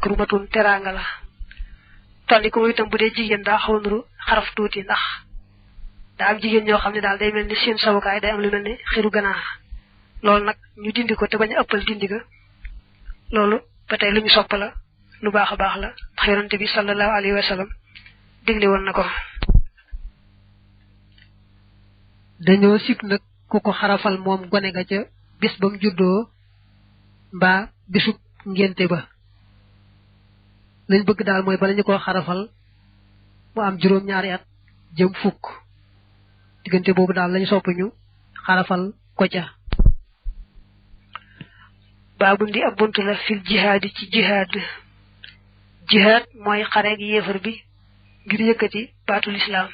makrumatun teranga la tolli ko itam bu dee jigéen daa xaw nuru xaraf tuuti ndax daa am jigéen ñoo xam ne daal day mel ni seen sawukaay day am lu mel ni xiru ganaar loolu nag ñu dindi ko te bañ a ëppal dindi ga loolu ba tey lu ñu sopp la lu baax a baax la ndax yonante bi sallallahu alayhi wa sallam digle woon na ko dañoo sib nag ku ko xarafal moom gone ga ca bis ba mu juddoo mbaa bisub ngénte ba lañ bëgg daal mooy bala ñu koo xarafal mu am juróom-ñaari at jëm fukk diggante boobu daal lañu sopp ñu xarafal ko ca baabu ndi ab bunt la fil jihaad ci jihaad mooy xare gi yéefar bi ngir yëkkati baatul islaam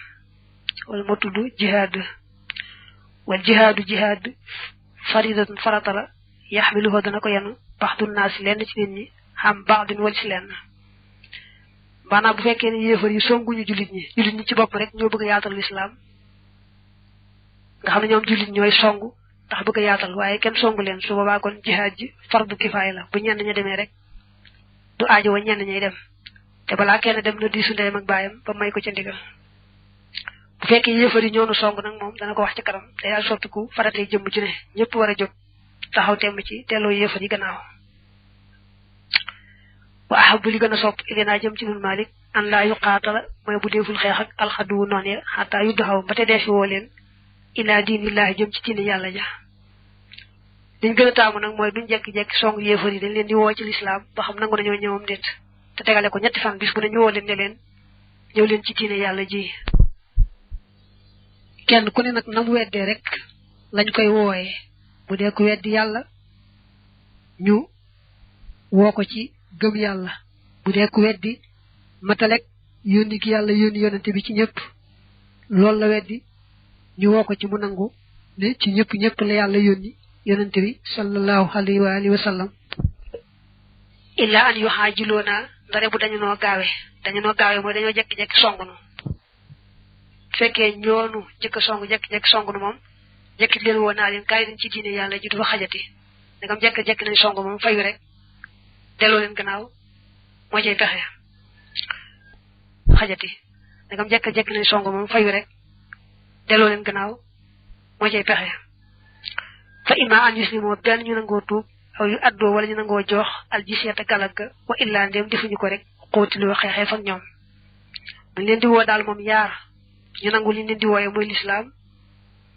wala moo tudd jihaad wal jihaad faridatun farata la yaxmiluhu dana ko yenu baxdu naas lenn ci nit ñi xam baxdin wal ci lenn maanaam bu fekkee ne yéefar yi songuñu jullit ñi ci bopp rek ñoo bëgg a yaatal lislaam nga xam ne ñoom jullit ñooy songu ndax bëgg a yaatal waaye kenn songu leen su boobaa kon jihaad ji fardu kifaaya la bu ñenn ña demee rek du aajo wa ñenn ñay dem te balaa kenn dem na diisu ndeyam ak baayam ba may ko ca ndigal bu fekkee yéefar yi ñoonu song nag moom dana ko wax ci kanam te yàlla sottiku faratee jëmm ci ne ñëpp war a jóg taxaw temm ci delloo yéefar yi gannaaw wa ahabu li gën a sopp ilinaa jëm ci nun Malik an laa yuqaatala mooy bu deeful xeex ak alxaduwu noon ya xataa yu daxaw ba te dee fi woo leen ilaa diinillaahi jëm ci diine yàlla ja liñ gën a taamu nag mooy duñ jekki-jekki song yéefar yi dañ leen di woo ci lislaam ba xam nangu nañoo ñëwam déet te tegale ko ñetti fan bis bu ne ñu woo leen ne leen ñëw leen ci diine yàlla ji kenn ku ne nag nam weddee rek lañ koy wooyee bu dee ku weddi yàlla ñu woo ko ci gëm yàlla bu dee ku weddi matalek yónni gi yàlla yónni yonante bi ci ñëpp loolu la weddi ñu woo ko ci mu nangu ne ci ñëpp la yàlla yónni yonante bi sallallahu alayhi wa alihi wa sallam illa an yuhaajiloona ndare bu dañu noo gaawe mooy dañoo jekki-jekki songunu fekkee ñoonu jëkk song jekki-jekki songunu moom jekki leen woo naa leen kaay leen ci diine yàlla ji du fa xajati ndegam jekki-jekki nañ song moom fayu rek delloo leen gannaaw moo cay pexe xajati ndegam jekki-jekki nañ song moom fayu rek delloo leen gannaaw moo cay pexe fa imma an yuslimoo benn ñu nangoo tuub aw yu addoo wala ñu nangoo jox al jiseeta galagga wa illaa ndéem defuñu ko rek xóotiloo xeexee fak ñoom buñ leen di woo daal moom yaar ñu nangu liñ leen di wooye muy lislaam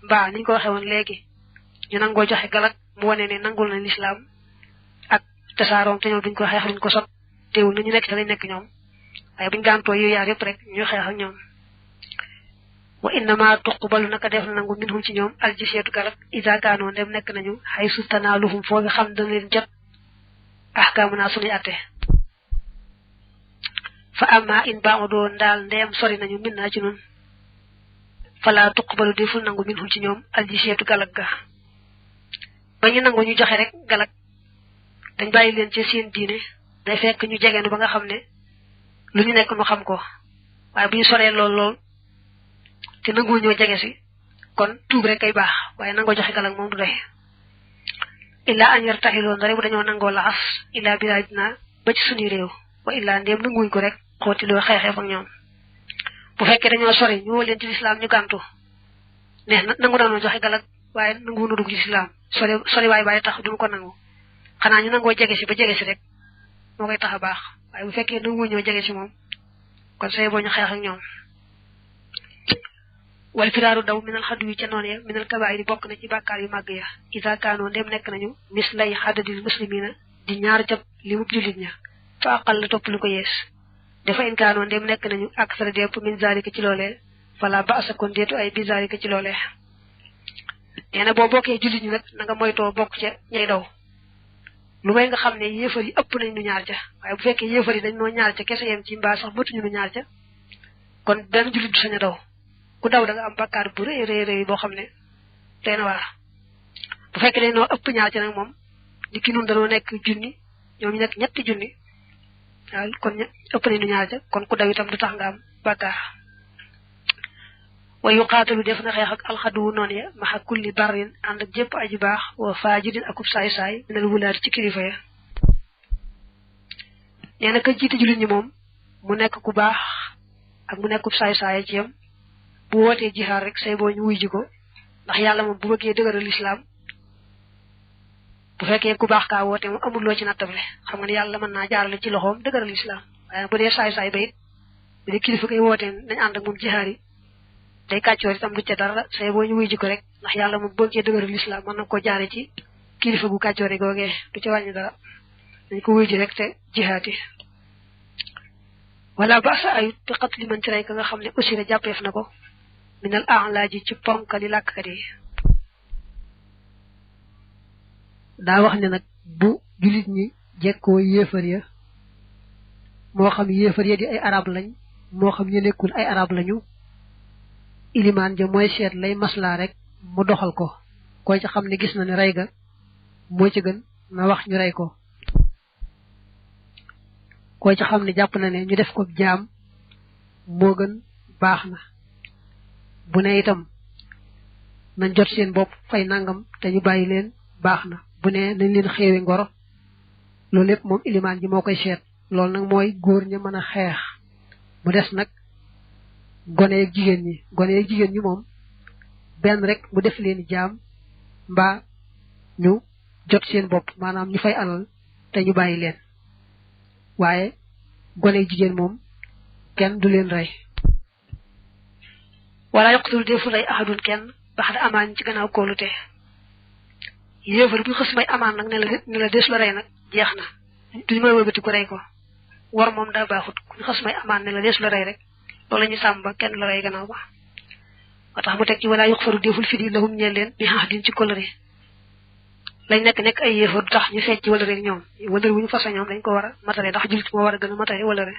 mbaa niñ ko waxee woon léegi ñu nangoo joxe galag mu wane ne nangul na lislaam ak tasaaroom te ñoom duñ ko xeex duñ ko sot teewul na ñu nekk te lañ nekk ñoom waaye buñ gàntoo yu yaar yëpp rek ñu xeex ak ñoom wa innama tuqbalu naka def na nangu minhum ci ñoom al jiseetu galag isa kaanoo ndem nekk nañu xay sultanaaluhum foofu xam dana leen jot ahkaamu naa suñuy atte fa amma in ba'udoo ndaal ndeem sori nañu min naa ci nun fala tuqbalu deful nangu minhum ci ñoom al jiseetu galag ga ba ñu nangu ñu joxe rek galag dañ bàyyi leen ci seen diine day fekk ñu jegeenu ba nga xam ne lu ñu nekk nu xam ko waaye bu ñu soree lool te nangu ñoo jege si kon tuub rek kay baax waaye nangoo joxe galag moom du doy illa an yartaxiloo ndare bu dañoo nangoo laxas illa bilaadina ba ci suñu réew wa illa ndéem nanguñ ko rek xootiloo xeexee ak ñoom bu fekkee dañoo sori ñu woo leen ci lislaam ñu gàntu ne nangu nañoo joxe galag waaye nangu nu dugg ci lislaam sori waaye bàyyi tax duñu ko nangu xanaa ñu nangoo jege si ba jege si rek moo koy tax a baax waaye bu fekkee nangu ñoo jege si moom kon say boo ñu xeex ak ñoom wal firaaru daw minal xaddu yi ca noon ya minal kabaayiri bokk na ci bàkkaar yu màgg ya isa kaanoo ndem nekk nañu mis lay xaddadil muslimina di ñaar jab li mub jullit ña fa aqal la topp lu ko yees dafa in kaanoo ndem nekk nañu ak sara depp min zalika ci loolee fala ba asa kon deetu ay bi zalika ci loolee nee na boo bokkee jullit ñi nag na nga moytoo bokk ca ñay daw lu may nga xam ne yéefar yi ëpp nañ nu ñaar ca waaye bu fekkee yéefar yi dañ noo ñaar ca kese yem ci mbaa sax bëtuñu nu ñaar ca kon benn jullit du sañ a daw ku daw da nga am bakkaar bu rëy boo xam ne tey na waar bu fekkee dañ noo ëpp ñaar ca nag moom ni ki nun dañoo nekk junni ñoom ñu nekk ñetti junni waaw kon ëpp nañ nu ñaar ca kon ku daw itam du tax nga am bakkaar wa yuqaatalu def na xeex ak alxaduwu noonu ya maxa kulli barrin ànd ak jépp aji baax wa faajidin akub saay-saay minal wulaati ci kilifa ya nee na ka jiite jullit ñi moom mu nekk ku baax ak mu nekk saay-saay ci yam bu wootee jihaar rek say boo ñu wuy ji ko ndax yàlla moom bu bëggee dëgëral lislaam bu fekkee ku baax kaa woote moom amul loo ci nattable xam nga ne yàlla mën naa jaarale ci loxoom dëgëral lislaam waaye bu dee saay-saay ba it bu dee kilifa koy wootee nañ ànd ak moom jihaar yi day kàccoor itam du ca dara say boo ñu wuy ji ko rek ndax yàlla moom bu bëggee dëgëral lislaam mën na ko jaare ci kilifa gu kàccoore googee du ca wàññi dara dañ ko wuy ji rek te jihaati wala ba sa ayut te xat li man ci rey ka nga xam ne usira jàppeef na ko minal a'laaji ci ponkali làkkat yi daa wax ne nag bu jullit ñi jekkoo yéefar ya moo xam yéefar ya di ay arab lañ moo xam ñu nekkul ay arab lañu ilimaan ja mooy seet lay maslaa rek mu doxal ko koy ca xam ne gis na ne rey ga moo ci gën na wax ñu rey ko koy ca xam ne jàpp na ne ñu def ko jaam moo gën baax na bu ne itam nañ jot seen bopp fay nangam te ñu bàyyi leen baax na bu ne nañ leen xeewe ngoro loolu lépp moom ilimaan ji moo koy seet loolu nag mooy góor ña mën a xeex mu des nag gone ak jigéen ñi moom benn rek mu def leen jaam mbaa ñu jot seen bopp maanaam ñu fay alal te ñu bàyyi leen waaye gone ak jigéen moom kenn du leen rey wala yoqtul defu rey ahadun kenn bax da amaan ci gannaaw kóolute yéefar bu xës may amaan nag ne la des la rey nag jeex na duñu may wëlbati ko rey ko war moom daa baaxut ku xës may amaan ne la des la rey rek loolu la ñu sàmm ba kenn la rey gannaaw ba moo tax mu teg ci wala yuxfaru deful fi di lahum ñeel leen bi ahdin ci kóllëre lañ nekk ay yéefar du tax ñu fecc wëlëre ñoom wëlëre bu ñu fasa ñoom dañ ko war a matale ndax jullit moo war a gën a matale wëlëre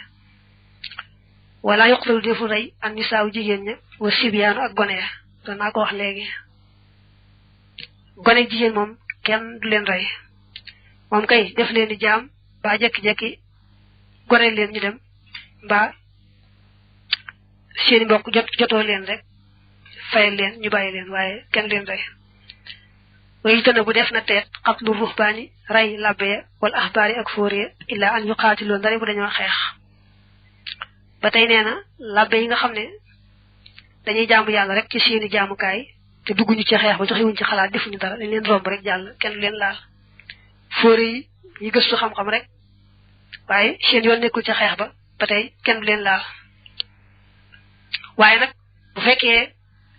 wala yuqtalu deful rey an nisaaw jigéen ña wa sibiyaanu ak gone ya doon naa ko wax léegi gone jigéen moom kenn du leen rey moom kay def leen di jaam mbaa jekki-jekki gore leen ñu dem mbaa seeni mbokk jotoo leen rek fayal leen ñu bàyyi leen waaye kenn leen rey way tëna bu def na teet xatlu ruhbaani rey labbe ya wala axbaari ak fóore illaa an yu xaatiloo ndari bu dañoo xeex ba tey nee na labbe yi nga xam ne dañuy jaamu yàlla rek ci seeni jaamukaay te dugguñu ci xeex ba joxewuñ ci xalaat defuñu dara dañ leen romb rek jàll kenn du leen laal fóore yi ñu gëstu xam-xam rek waaye seen yoon nekkul ca xeex ba tey kenn du leen laal waaye nag bu fekkee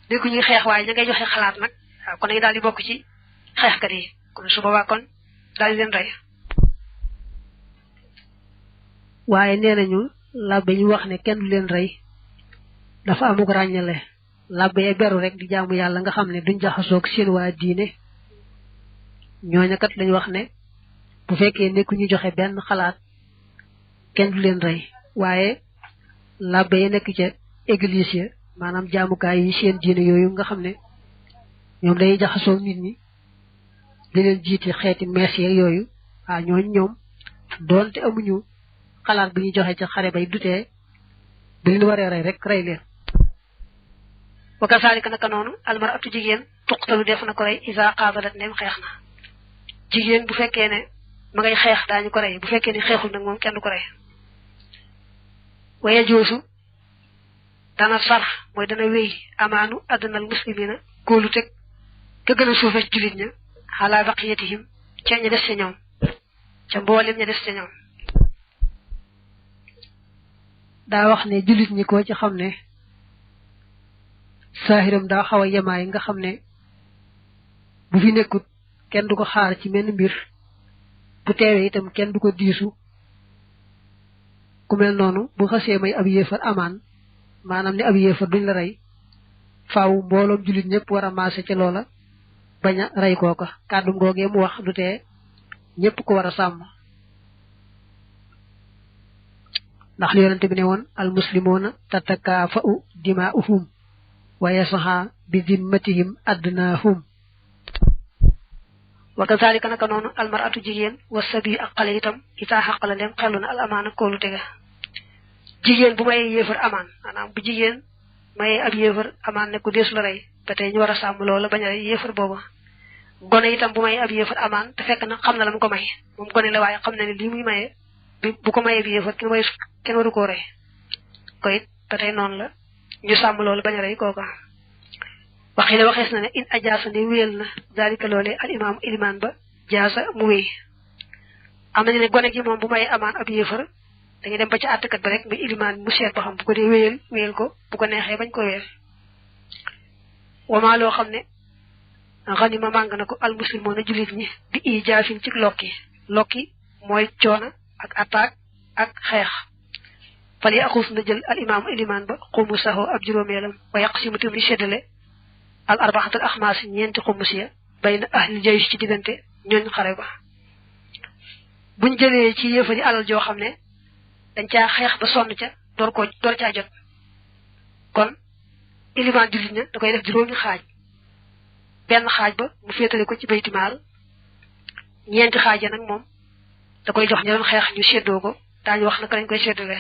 dégguñuy xeex waaye ña ngay joxe xalaat nag waaw kon dañu daal di bokk ci xeexkat yi kon su boobaa kon daal di leen rey waaye nee nañu labbe ñu wax ne kenn du leen rey dafa amuk ràññale labbe ya beru rek di jaamu yàlla nga xam ne duñ jaxasoog seen waa diine ñooña kat lañu wax ne bu fekkee nekku ñu joxe benn xalaat kenn du leen rey waaye labbe ya nekk ca église ya maanaam jaamukaay yi seen diine yooyu nga xam ne ñoom dañuy jaxasoog nit ñi di leen jiiti xeeti mees yeeg yooyu ñooñu ñoom doonte amuñu xalaat bu ñuy joxe ca xare bay dutee bu leen waree rey rek rey leen wa kasaalika naka noonu almaratu jigéen tuqtalu def na ko rey isa qaatalat ndem xeex na jigéen bu fekkee ne ma ngay xeex daañu ko rey bu fekkee ne xeexul nag moom kenn du ko rey waye joosu dana sar mooy dana wéy amaanu addunal muslimina góolu teg ka gën a suufe jullit ña xalaa baqiyatihim ca ña des ca ñoom ca mboolem ña des ca ñoom daa wax ne jullit ñi ko ci xam ne saahiram daa xaw a yemaay nga xam ne bu fi nekkut kenn du ko xaar ci menn mbir bu teewee itam kenn du ko diisu ku mel noonu bu xasee may ab yéefar amaan maanaam ne ab yéefar duñ la rey faaw mbooloom jullit ñëpp war a maase ca loola bañ a rey kooka kàddum googee mu wax du tee ñëpp ko war a sàmm ndax li yonente bi ne woon al muslimuna tatakaafa'u dimaa'uhum wa yasaha bi dimmatihim adnaahum wa kazalika naka noonu almaratu jigéen wa sabi ak xale itam itaa xaqala ndem xellu na al amaana koolu tega jigéen bu mayee yéefar amaan maanaam bu jigéen mayee ab yéefar amaan ne ku deesu la rey ba tey ñu war a sàmm loola bañ a rey yéefar booba gone itam bu mayee ab yéefar amaan te fekk na xam na la mu ko may moom gone la waaye xam na ne lii muy mayee bu ko mayee bi yéefar kenn waru koo rey ko it ba tey noonu la ñu sàmm loolu bañ a rey kooka waxi la waxees na ne in ajaasa ne wéyal na daalika loolee al imaam ilimaan ba jaasa mu wéy am nañu ne gone gi moom bu may amaan ab yéefar dañuy dem ba ci àttekat ba rek muy ilimaan mu seet ba xam bu ko dee wéyal ko bu ko neexee bañ ko wéyal wamaa loo xam ne xanima màng na ko al muslimoon a jullit ñi bi i jaafin ci lokki mooy coona ak attaque ak xeex fal ya axuus na jël al imaamu ilimaan ba xumu saxoo ab juróomeelam wa yàq si mu tamit séddale al arbaxatul axmaas ñeenti xumus ya bay na ahli jaysh ci diggante ñooñ xare ba buñ jëlee ci yéefari alal joo xam ne dañ caa xeex ba sonn ca door caa jot kon ilimaan jullit ña da koy def juróomi xaaj benn xaaj ba mu féetale ko ci baytimaal ñeenti xaaj ya nag moom da koy jox ña doon xeex ñu séddoo ko daañu wax naka lañ koy séddale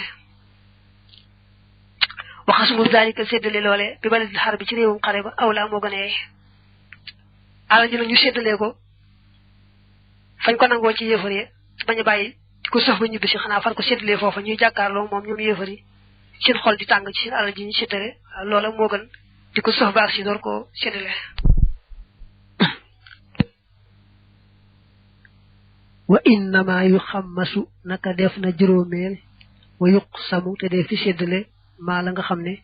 waxasumul daalika séddale loole bi baladil xar bi ci réewum xare ba awla moo gën a yee alal ji nag ñu séddalee ko fañ ko nangoo ci yéefar yi bañ a bàyyi di ko sax ba ñibbi si xanaa far ko séddalee foofa ñuy jàkkaarloo moom ñoom yéefar yi seen xol di tàng ci seen alal ji ñu séddale loola moo gën di ko sax baax si door koo séddale wa innama yu xammasu naka def na juróomeel wa yuq samu te dee fi séddale maa la nga xam ne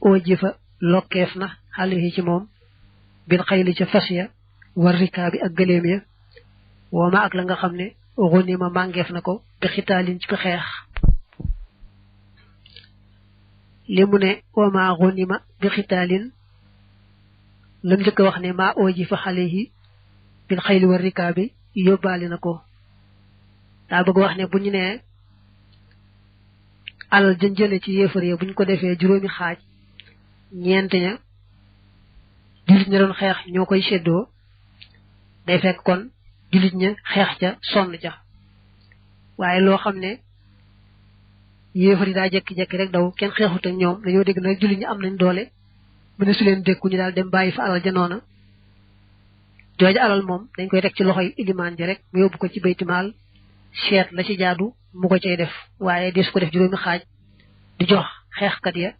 oo jëfa lokkeef na xale yi ci moom bin xayli ca fas ya war rikaa bi ak gëléem ya wooma ak la nga xam ne xunima màngeef na ko bi xitaalin ci xeex li mu ne wooma xunima bi xitaalin lam njëkk wax ne maa oo jëfa xale yi bin xayli war rikaa bi yóbbaale na ko daa bëgg wax ne bu ñu nee alal jën jële ci yéefar ya bu ñu ko defee juróomi xaaj ñeent ña jullit ña doon xeex ñoo koy séddoo day fekk kon jullit ña xeex ca sonn ca waaye loo xam ne yéefar yi daa jekki-jekki rek daw kenn xeexut ak ñoom dañoo dégg nag jullit ñi am nañ doole mu ne su leen dékku ñu daal dem bàyyi fa alal ja noona jooju alal moom dañ koy teg ci loxoy ilimaan ji rek mu yóbbu ko ci baytimaal seet la ci jaadu mu ko cay def waaye des ko def juróomi xaaj di jox xeexkat ya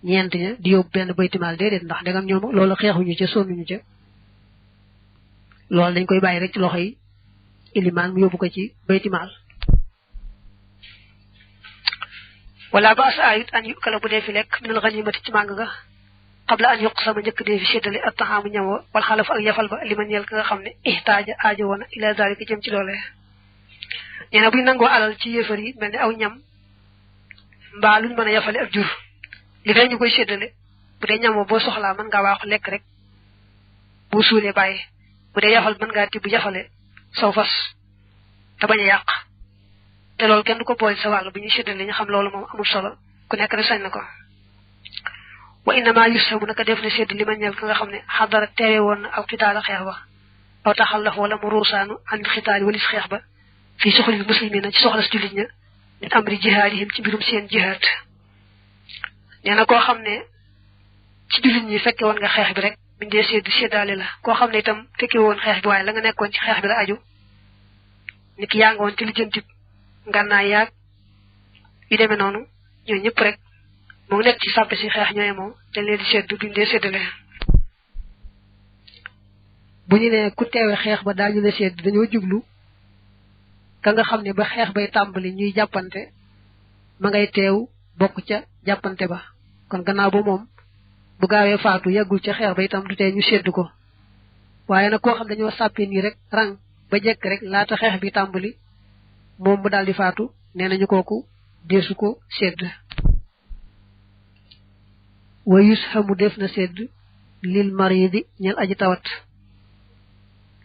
ñeent ña di yóbbu benn baytimaal déedéet ndax dangam ñoom loolu xeexuñu ca sonnuñu ca loolu dañ koy bàyyi rek ci loxoy ilimaan mu yóbbu ko ci baytimaal wala ba asa ayut an yukala bu dee fi lekk minal ganimati ci màng ga qabla an yuq sama njëkk dee fi séddale ak taxaamu ñamoo wal xalaf ak yafal ba li ma ñeel ka nga xam ne ihtaaja aajo woona ila zalika jëm ci loole nee na buñ nangoo alal ci yéefar yi mel ne aw ñam mbaa luñ mën a yafale ak jur li fee ñu koy séddale bu dee ñamoo boo soxlaa mën ngaa waaxu lekk rek boo suulee bàyyi bu dee yafal mën ngaa tibb yafale saw fas te bañ a yàq te loolu kenn du ko boole sa wàll bu ñuy séddale ñu xam loolu moom amul solo ku nekk rek sañ na ko wa innama yusamu naka def na sédd li ma ñeel ka nga xam ne xadara teewe woon na aw xitaala xeex ba aw taxallaf wala mu ruusaanu an xitaali walis xeex ba fii soxlil muslimina ci soxlas jullit ña min amri jihaadihim ci mbirum seen jihaad nee na koo xam ne ci jullit ñi fekke woon nga xeex bi rek biñ dee sédd séddaale la koo xam ne itam fekke woon xeex bi waaye la nga nekkoon ci xeex bi la aju ni ki yaa nga woon ci lijjanti ngànnaay yaag yu demee noonu ñoo ñëpp rek moo nekk ci sàppe si xeex ñooy moom dañ leen di sédd duñ dee séddale bu ñu ne ku teewe xeex ba daañu la sédd dañoo jublu ka nga xam ne ba xeex bay tàmbali ñuy jàppante ma ngay teew bokk ca jàppante ba kon gannaaw ba moom bu gaawee faatu yàggul ca xeex ba itam du tee ñu sédd ko waaye nag koo xam dañoo sàppe nii rek rang ba jekk rek laata xeex bi tàmbali moom mu daal di faatu nee nañu kooku deesu ko sédd wa yushamu def na sédd lil maridi ñel aji tawat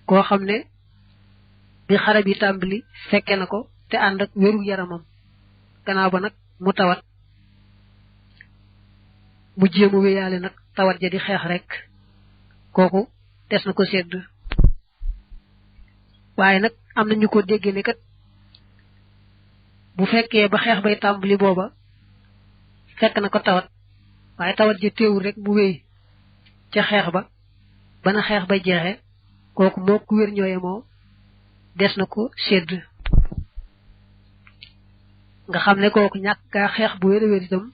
koo xam ne bi xare bi tàmbali fekke na ko te ànd ak wéru yaramam gannaaw ba nag mu tawat mu jéem a wéyaale nag tawat ja di xeex rek kooku des na ko sédd waaye nag am na ñu ko déggee ne kat bu fekkee ba xeex bay tàmbali booba fekk na ko tawat waaye tawat ji teewul rek mu wéy ca xeex ba bana xeex ba jeexe kooku moo ku wér ñooye moo des na ko sédd nga xam ne kooku ñàkk gaa xeex bu wér a wér itam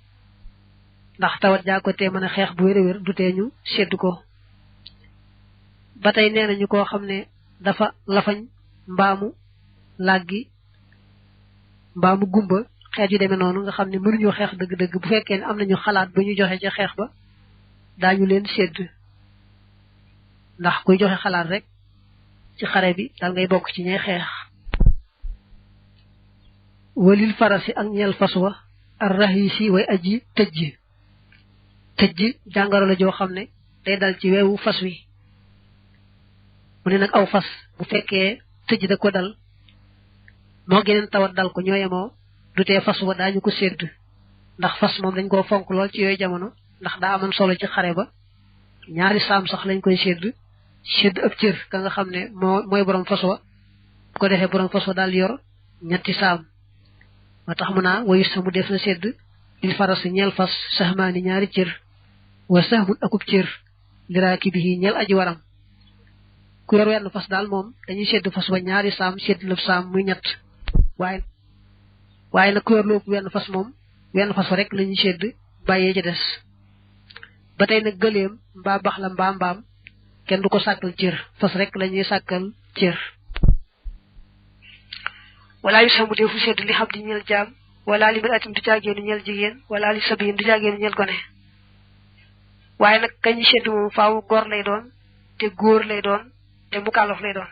ndax tawat jaa ko tee mën a xeex bu wér a wér du tee ñu sédd ko ba tey nee nañu koo xam ne dafa lafañ mbaamu làggi mbaamu gumba xeet yu demee noonu nga xam ne mënuñoo xeex dëgg-dëgg bu fekkee ne am nañu xalaat ba ñu joxe ca xeex ba daañu leen sédd ndax kuy joxe xalaat rek ci xare bi dal ngay bokk ci ñay xeex walil farasi ak ñeel fas wa ar rahisi way aji tëjj jàngoro la joo xam ne day dal ci weewu fas wi mu ne nag aw fas bu fekkee tëjj da ko dal moo geneen tawat dal ko ñooyemoo du tee fas wa daañu ko sédd ndax fas moom dañ koo fonk lool ci yooyu jamono ndax daa amoon solo ci xare ba ñaari saam sax lañ koy sédd ab cër ka nga xam ne mooy borom fas wa bu ko defee borom fas wa daal yor ñetti saam moo tax mu naa wayu samu def na sédd lil faras ñeel fas saxmaani ñaari cër wa saxmun akub cër liraaki bi ñeel aji waram ku yor wenn fas daal moom dañuy sédd fas wa ñaari saam sédd lëb saam muy ñett waaye nag ku yor lu wenn fas moom wenn fas wa rek lañuy sédd bàyyee ca des ba tey nag gëleem mbaa bax la mbaa mbaam kenn du ko sàkkal cër fas rek lañuy sàkkal cër wala yu samu defu sédd li xam di ñeel jaam wala li mbir atim du caageenu ñeel jigéen wala li sabiyin du caageenu ñeel gone waaye nag kañu sédd moom faaw góor lay doon te góor lay doon te mukallaf lay doon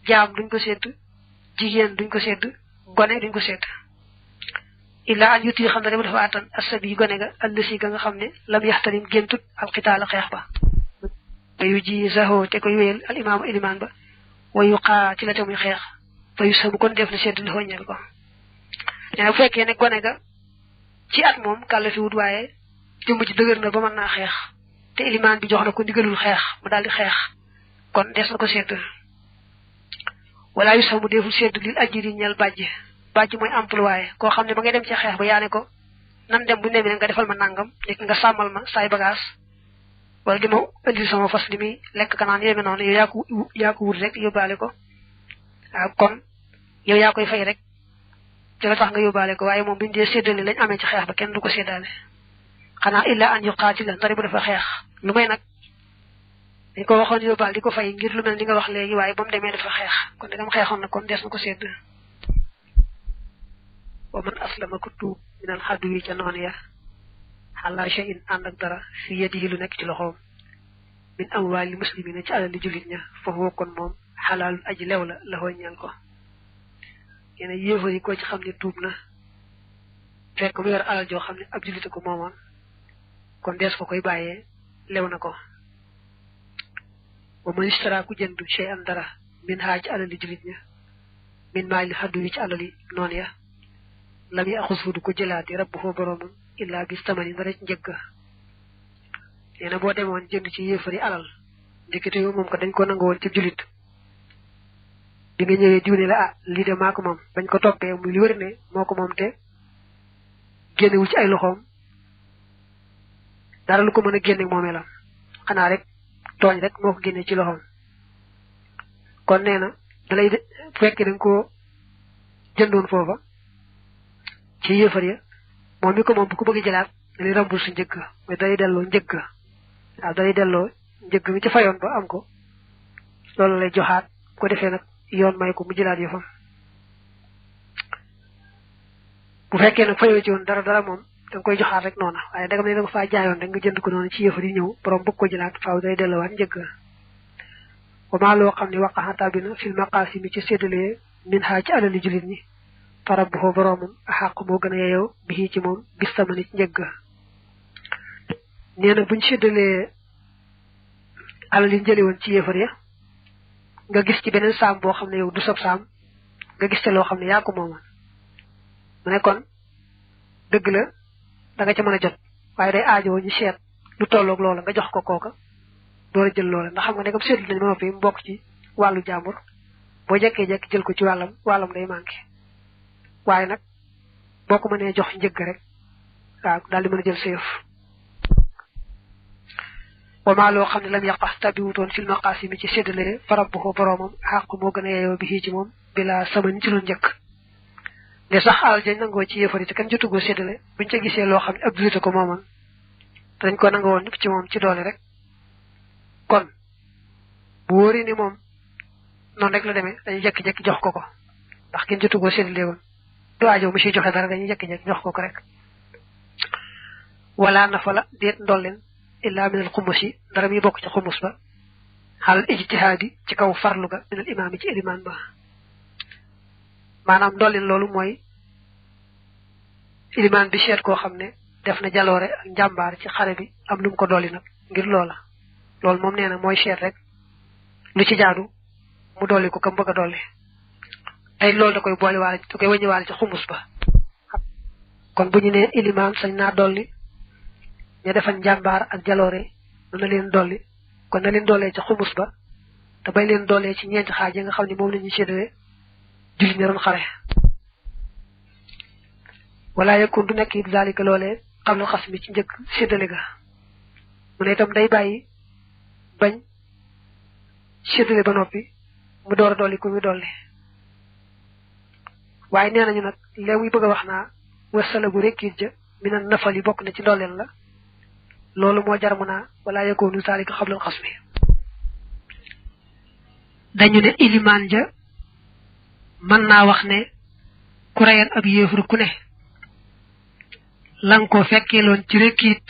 jaam duñ ko sédd jigéen duñ ko sédd gone duñ ko sédd illa an yuti xam ne dafa dafa attan asabi gone ga allësi ga nga xam ne lam yaxtarim géntut alxitaala xeex ba wayu ji zaho te koy wéyal al imaamu ilimaan ba wayu xaa ci la te muy xeex wayu samu kon def na sédd li xoññeel ko nee na bu fekkee ne gone ga ci at moom kàlla fi wut waaye jëmm ji dëgër na ba mën naa xeex te ilimaan bi jox na ko ndigalul xeex mu daal di xeex kon des na ko sédd wala yu samu deful sédd lil ajiri ñeel bàjj mooy employé koo xam ne ba ngay dem ci xeex ba yaa ne ko nan dem bu nemee nga defal ma nangam nekk nga sàmmal ma saay bagage wala di ma indil sama fas li muy lekk kanaan yéeme noonu yow yaa ko wut rek yóbbaale ko waaw kon yow yaa koy fay rek ci la tax nga yóbbaale ko waaye moom biñu dee séddale lañ amee ci xeex ba kenn du ko séddaale xanaa illa an yu qaatila ndari bu dafa xeex lu may nag dañ ko waxoon yóbbaal di ko fay ngir lu mel ni nga wax léegi waaye ba mu demee dafa xeex kon dagam xeexoon na kon des na ko sédd wa man aslama ku tuub minal xaddu wi ca noon ya xalaa shay'in ànd ak dara fi yadihi lu nekk ci loxoom min amwaali muslimina ci alali jullit ña foofu kon moom xalaalul aji lew la ñeel ko yéen a yéefar yi ko ci xam ne tuub na fekk mu yor alal joo xam ne ab jullite ko moomoon kon dees ko koy bàyyee lew na ko wa man istara ku jënd shay'an dara min haa ci alali jullit ña min maali xaddu wi ci alali noon ya lam yi axus fu du ko jëlaati rabbu foo boroomam illaa bis tamani na rek njëgg nee na boo demoon jënd ci yéefari alal ndekete yow moom ko dañ ko nangu woon ci jullit bi nga ñëwee diw ne la ah lii de maa ko moom bañ ko toppee muy li wër ne moo ko moom te génnewul ci ay loxoom dara lu ko mën a génne moomee la xanaa rek tooñ rek moo ko génne ci loxoom kon nee na dalay fekkee dañ ko jëndoon foofa ci yéefar ya moom mi ko moom bu ko bëgg jëlaat dalay rambul su njëgg mais dalay delloo njëgg waaw dalay delloo njëgg mi ci fayoon ba am ko loolu lay joxaat bu ko defee nag yoon may ko mu jëlaat yëfam bu fekkee nag fayoo ci woon dara moom danga koy joxaat rek noona waaye dagam ne da nga faa jaayoon rek nga jënd ko noonu ci yëfar yi ñëw borom bëgg ko jëlaat faaw day delloowaat njëgg wa maa loo xam ne waqaxa tabina fil maqaasimi ci séddalee min xaa ci alali jullit ñi farab bu ko boroomam xàq moo gën a yeyoo bi ci moom bis sama nit njëgg nee na buñ séddalee alal yi njëli woon ci yéefar ya nga gis ci beneen saam boo xam ne yow du sab saam nga gis te loo xam ne yaa ko moomoon mu ne kon dëgg la da nga ca mën a jot waaye day aajowoo ñu seet lu tolloog loola nga jox ko kooka door a jël loola ndax xam nga ne comme seetlu nañ ma noppi mu bokk ci wàllu jàmbur boo jekkee-jekk jël ko ci wàllam day manqué waaye nag boo ko mënee jox njëgg rek waaw daal di mën a jël sa yëf wamaa loo xam ne lam yàqa tabi wutoon fil maqaasimi ci séddale farab bu ko boroomam xàq moo gën a yeyoo bi ci moom bila sama ni ci lu njëkk ne sax alal jañ nangoo ci yéefar yi te kenn jotugoo séddale buñ ca gisee loo xam ne ab jullit ko moomoon dañ ko nangoo woon ci moom ci doole rek kon bu wóoree ni moom noonu rek la demee dañuy jekki-jekki jox ko ndax kenn jotugoo séddale woon du aajo mu siy joxe dara dañuy jekki-jekki jox ko rek wala nafala déet ndolleen illa min al xumusi dara mi bokk ci xumus ba xalal ijtihaadi ci kaw farlu ga min al imaam yi ci ilimaan ba maanaam ndolleen loolu mooy ilimaan bi seet koo xam ne def na jaloore ak njàmbaar ci xare bi am lu mu ko dolli nag ngir loola loolu moom nee na mooy seet rek lu ci jaadu mu dolli ko kam bëgg a dolli tey loolu da koy boole waale da koy wëññi waale ci xumus ba kon bu ñu nee ilimaan sañ naa dolli ña defal njàmbaar ak jaloore na leen dolli kon na leen doolee ci xumus ba te bay leen doolee ci ñeenti xaaj yi nga xam ne moom la ñuy séddale jullit ña doon xare wala yakun du nekk it zalika loolee xam la xas mi ci njëkk séddale ga mu ne itam day bàyyi bañ séddale ba noppi mu door a dolli ku muy dolli waaye nee nañu nag léegi muy bëgg a wax naa wasala bu rekkiit ja mi na nafal yi bokk na ci ndolleen la loolu moo jar mu naa wala yakunu zalika xam la xas mi dañu ne ilimaan ja mën naa wax ne ku reyan ab yéefar ku ne lang ko fekkeeloon ci rekkiit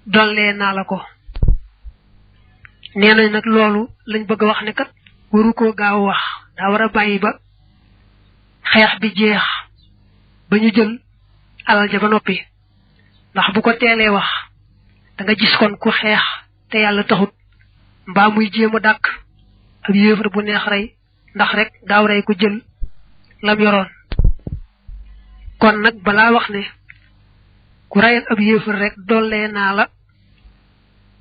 dollee naa la ko nee nañ nag loolu lañ bëgg a wax ne kat waru koo gaaw wax daa war a bàyyi ba xeex bi jeex ba ñu jël alal ja ba noppi ndax bu ko teelee wax da nga gis kon ku xeex te yàlla taxut mbaa muy jéem a dàkk ab yéefar bu neex rey ndax rek gaaw rey ko jël lam yoroon kon nag balaa wax ne ku reyan ab yéefar rek dollee naa la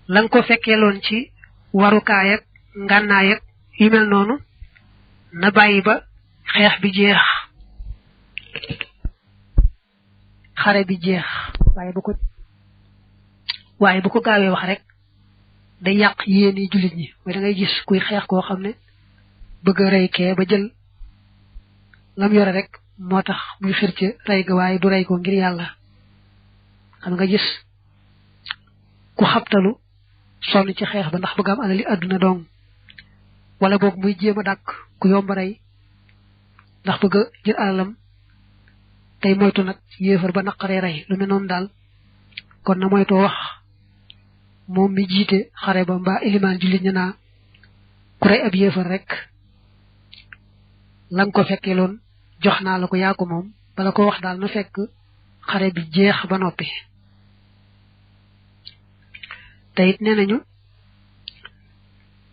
la nga ko fekkeeloon ci warukaay ak ngànnaay ak yu mel noonu na bàyyi ba xeex bi jeex xare bi jeex waaye bu ko gaawee wax rek day yàq yéeni jullit ñi mooy da ngay gis kuy xeex koo xam ne bëgg a rey kee ba jël lam yore rek moo tax muy xir ci rey ga waaye du rey ko ngir yàlla xam nga gis ku xabtalu sonn ci xeex ba ndax bëgg am alali àdduna dong wala boog muy jéem a dàkk ku yomb rey ndax bëgg a jël alalam tey moytu nag yéefar ba naqaree rey lu mel noonu daal kon na moytoo wax moom mi jiite xare ba mbaa ilimaan jullit ña naa ku rey ab yéefar rek la nga ko fekkee loon jox naa la ko yaa ko moom bala ko wax daal na fekk xare bi jeex ba noppi te it nee nañu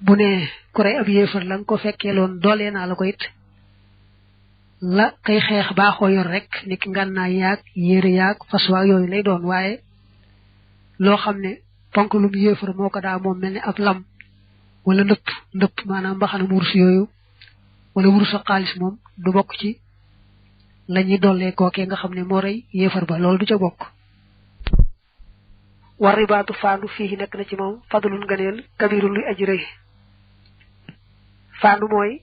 bu ne ku rey ab yéefar la nga ko fekkee loon doolee naa la ko it la kay xeex baaxoo yor rek niki ngànnaay yaag yére yaag fas waag yooyu lay doon waaye loo xam ne ponk lum yéefar moo ko daa moom mel ni ab lam wala ndëpp maanaam mbaxanam wurus yooyu wala wurus a xaalis moom du bokk ci la ñuy dollee kookee nga xam ne moo rey yéefar ba loolu du ca bokk war ribaatu faandu fii nekk na ci moom fadlun ngëneel kabirun luy aji rëy faandu mooy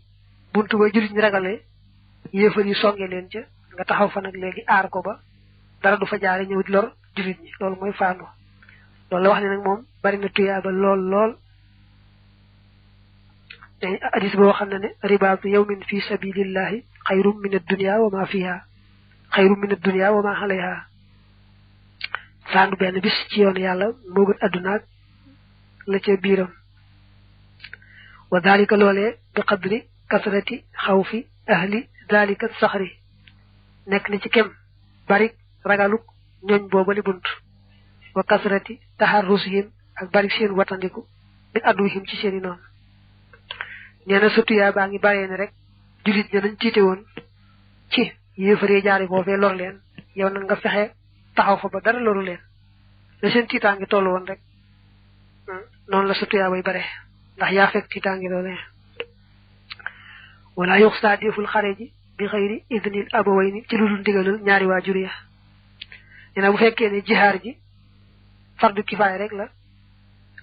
buntu ba jullit ñi ragale yéefar yi songe leen ca nga taxaw fa nag léegi aar ko ba dara du fa jaare ñëw di lor jullit ñi loolu mooy faandu loolu la wax ne nag moom bari na tuyaaba lool te hadis boo xam ne ribaatu yawmin fi sabilillahi xayrum min ad-dunya wa ma fiha xayrum min ad-dunya wa ma alayha faandu benn bis ci yoon yàlla moo gën adduna la ca biiram wa dalika loolee bi qadri kasrati xawfi ahli dalika saxri nekk ni ci kem bari ragaluk ñooñ boobali bunt wa kasrati taharrusihim ak bari seen watandiku bi adduhim ci seeni noonu nee na surtout yaa baa ngi baree ne rek jullit ña nañ tiite woon ci yéefaree jaari foofee lor leen yow nag nga fexe taxaw fa ba dara loru leen la seen tiitaa ngi toll woon rek noonu la surtout yaa bay bare ndax yaa fekk tiitaa ngi loolee wala yox saa deful xare ji bi xëyri idnil abawayni ci lu dul ndigalal ñaari waajur ya nee na bu fekkee ne jihaar ji fardu kifaay rek la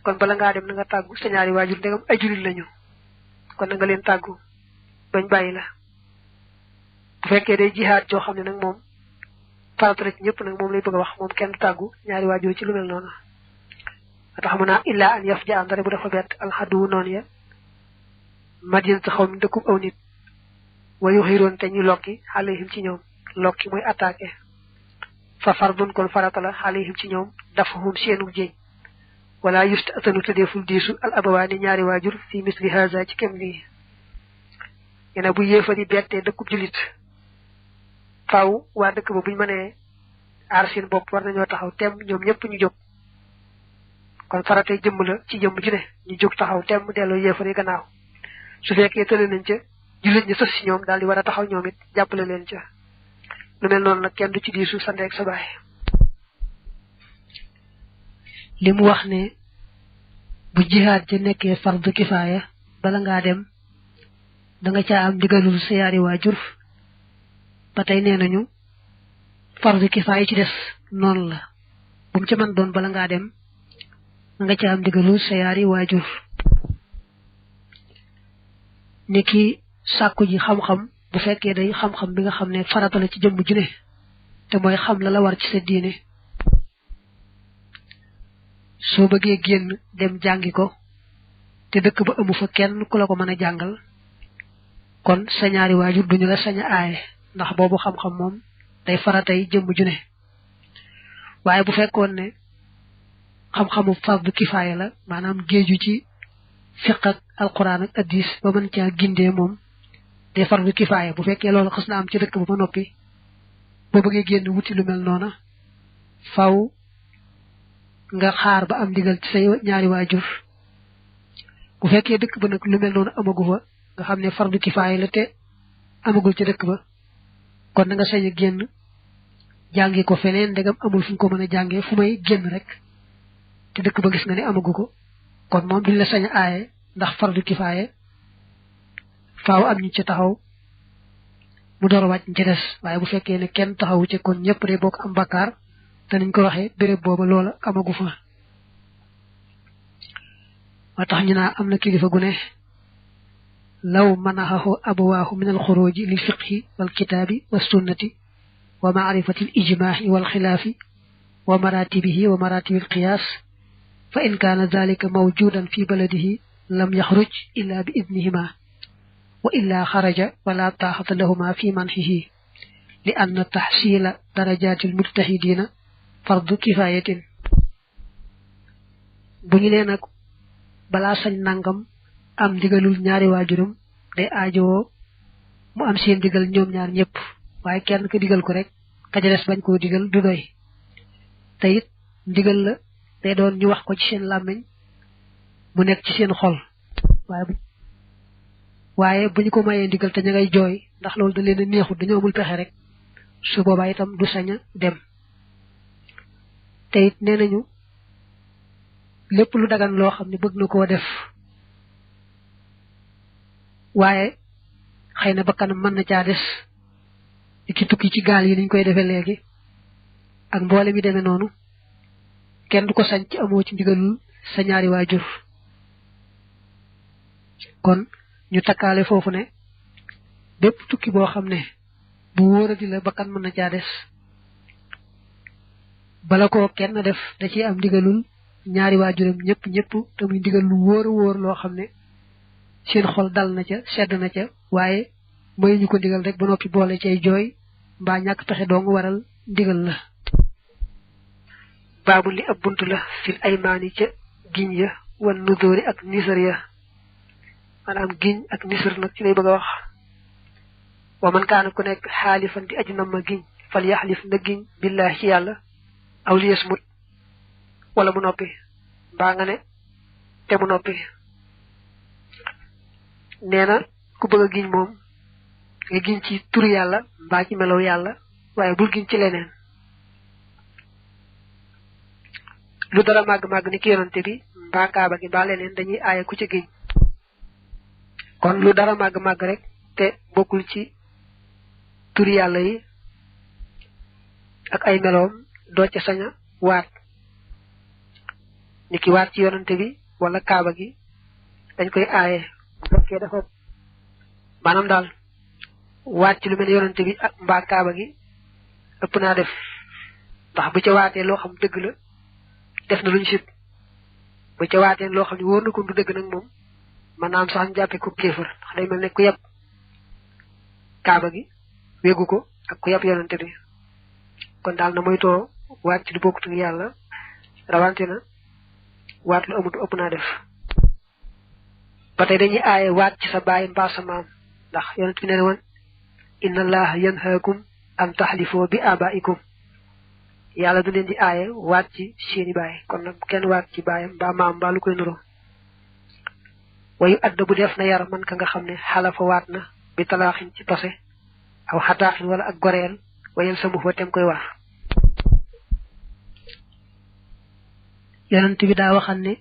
kon bala ngaa dem na nga tàggu sa ñaari waajur ndegam ay jullit lañu kon na nga leen tàggu bañ bàyyi la bu fekkee day jihaad joo xam ne nag moom farata la ci ñëpp nag moom lay bëgg a wax moom kenn du tàggu ñaari waajur ci lu mel noonu tax mu naa illaa an yaf ja andare bu dafa bett alxaduwu noonu ya madinatu xaw mi dëkkub aw nit wayu xiroon te ñu lokki alayhim ci ñoom lokki mooy attaqué fa fardun kon farata la alayhim ci ñoom dafa hum seenu jéñ wala yust atanu tëddeeful diisu al abawaani ñaari waajur fi misli haza ci kem lii yene bu yéefari bettee dëkkub julit faaw waa dëkk ba buñ mënee aar seen bopp war nañoo taxaw temm ñoom ñëpp ñu jóg kon faratay jëmm la ci jëmm ju ne ñu jóg taxaw temm delloo yéefari gannaaw su fekkee tële nañ ca jullit ñi sës si ñoom daal di war a taxaw ñoom it jàppale leen ca lu mel noonu nag kenn du ci diisu sa ndeeg sa baay li mu wax ne bu jihaad ja nekkee fardu kifaaya bala ngaa dem da nga caa am ndigalul sa yaari waajur ba tey nee nañu fardu kifaaya ci des noonu la bu mu ca mën doon bala ngaa dem da nga caa am ndigalul sa yaari waajur ni ki sàkku ji xam-xam bu fekkee day xam-xam bi nga xam ne farata la ci jëmm ju ne te mooy xam la la war ci sa diine soo bëggee génn dem jàngi ko te dëkk ba amu fa kenn ku la ko mën a jàngal kon sa ñaari waajur duñu la sañ a aaye ndax boobu xam-xam moom day faratay jëmm ju ne waaye bu fekkoon ne xam-xamu fardu kifaaya la maanaam géeju ci fiq ak alquran ak addis ba mën caa gindee moom day fardu kifaaya bu fekkee loolu xas na am ci dëkk ba ba noppi boo bëggee génn wuti lu mel noona faw nga xaar ba am ndigal ci say ñaari waajur bu fekkee dëkk ba nag lu mel noonu amagu fa nga xam ne fardu kifaaya la te amagul ci dëkk ba kon na nga sañ a génn jàngi ko feneen ndegam amul fu ñu ko mën a jàngee fu may génn rek te dëkk ba gis nga ne amagu ko kon moom duñ la sañ a aaye ndax fardu kifaaya faaw am ñu ci taxaw mu door a wàcc ñu ci des waaye bu fekkee ne kenn taxawu ci kon ñëpp de bokk am bakkaar te niñ ko waxee béréb booba loola amagu fa moo tax ñu naa am na kilifa gu ne law manahahu abawaahu min alxuruji lil fiqhi wal kitaabi wa sunnati wa maarifati al ijmaahi wal xilaafi wa maratibihi wa maratibi al qiyaas fa in kaana dalika mawjudan fi baladihi lam yaxruj illa bi idnihima wa illa xaraja wala taaxata lahuma fi manxihi li anna taxsiila darajaati al mujtahidina fardu kifayatin bu ñu nee nag balaa sañ nangam am ndigalul ñaari waajuram day aajowoo mu am seen digal ñoom ñaar ñëpp waaye kenn ko digal ko rek ka ca des bañ koo digal du doy te it ndigal la day doon ñu wax ko ci seen làmmiñ mu nekk ci seen xol waaye bu ñu ko mayee ndigal te ña ngay jooy ndax loolu da leen a neexut dañoo amul pexe rek su boobaa itam du sañ a dem te it nee nañu lépp lu dagan loo xam ne bëgg na koo def waaye xëy na bakkanam mën na caa des di ci tukki ci gaal yi niñ koy defee léegi ak mboole mi demee noonu kenn du ko sañ ci amoo ci ndigalul sa ñaari waajur kon ñu takkaale foofu ne bépp tukki boo xam ne bu wóoradi la bakkan mën na caa des bala koo kenn def da ciy am ndigalul ñaari waajuram ñëpp te muy ndigal lu wóor a wóor loo xam ne seen xol dal na ca sedd na ca waaye may ñu ko ndigal rek ba noppi boole cay jooy mbaa ñàkk pexe dong waral ndigal la baabu li ab bunt la fil aymaani ca giñ ya wan nudóori ak nisar ya maanaam giñ ak nisar nag ci lay bëgg a wax wa man kaana ku nekk xaalifan di aju nam ma giñ fal yaxlif na giñ billahi ci yàlla aw li yasmut wala mu noppi mbaa nga ne te mu noppi nee na ku bëgg a giñ moom nga giñ ci turu yàlla mbaa ci melow yàlla waaye bul giñ ci leneen lu dara màgg-màgg ni ki yonante bi mbaa kaaba gi mbaa leneen dañuy aaye ku ca giñ kon lu dara màgg-màgg rek te bokkul ci turi yàlla yi ak ay meloom doo ca sañ a waat ni ki waat ci yonante bi wala kaaba gi dañ koy aaye bu fekkee dafa maanaam daal waat ci lu mel yonante bi ak mbaa kaaba gi ëpp naa def ndax bu ca waatee loo xam dëgg la def na luñu sib bu ca waatee loo xam ne wóor na ko du dëgg nag moom mën naa am sax ñu jàppee ko kéefër ndax day mel ne ku yeb kaaba gi wéggu ko ak ku yeb yonante bi kon daal na moytoo waat ci lu bokkut ak yàlla rawante na waat lu amut ëpp naa def ba tey dañuy aaye waat ci sa baay mbaa sa maam ndax yonent bi nee na woon inna allaha yanhaakum an taxlifoo bi abaikum yàlla du leen di aaye waat ci seeni baay kon nag kenn waat ci baayam mbaa maam mbaa lu koy nuroo wayu adda bu def na yar man ka nga xam ne xalafa waat na bi talaaxin ci tose aw xataaxin wala ak goreel wayel sa mux wa tem koy war yonent bi daa waxal ne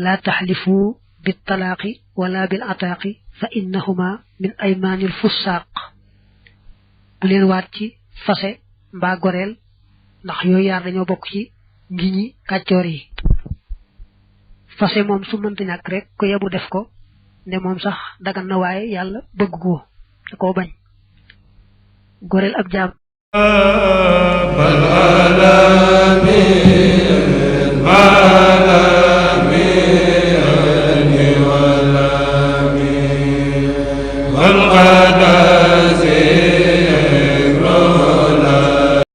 laa taxlifu bil talaaqi wala bil ataaqi fa innahuma min aymaanil fussaaq bu leen waat ci fase mbaa goreel ndax yooyu yaar dañoo bokk ci ngiñi kàccoor yi fase moom su mënta ñàkk rek ko yebu def ko ne moom sax dagan na waaye yàlla bëgg ko da koo bañ goreel ab jaam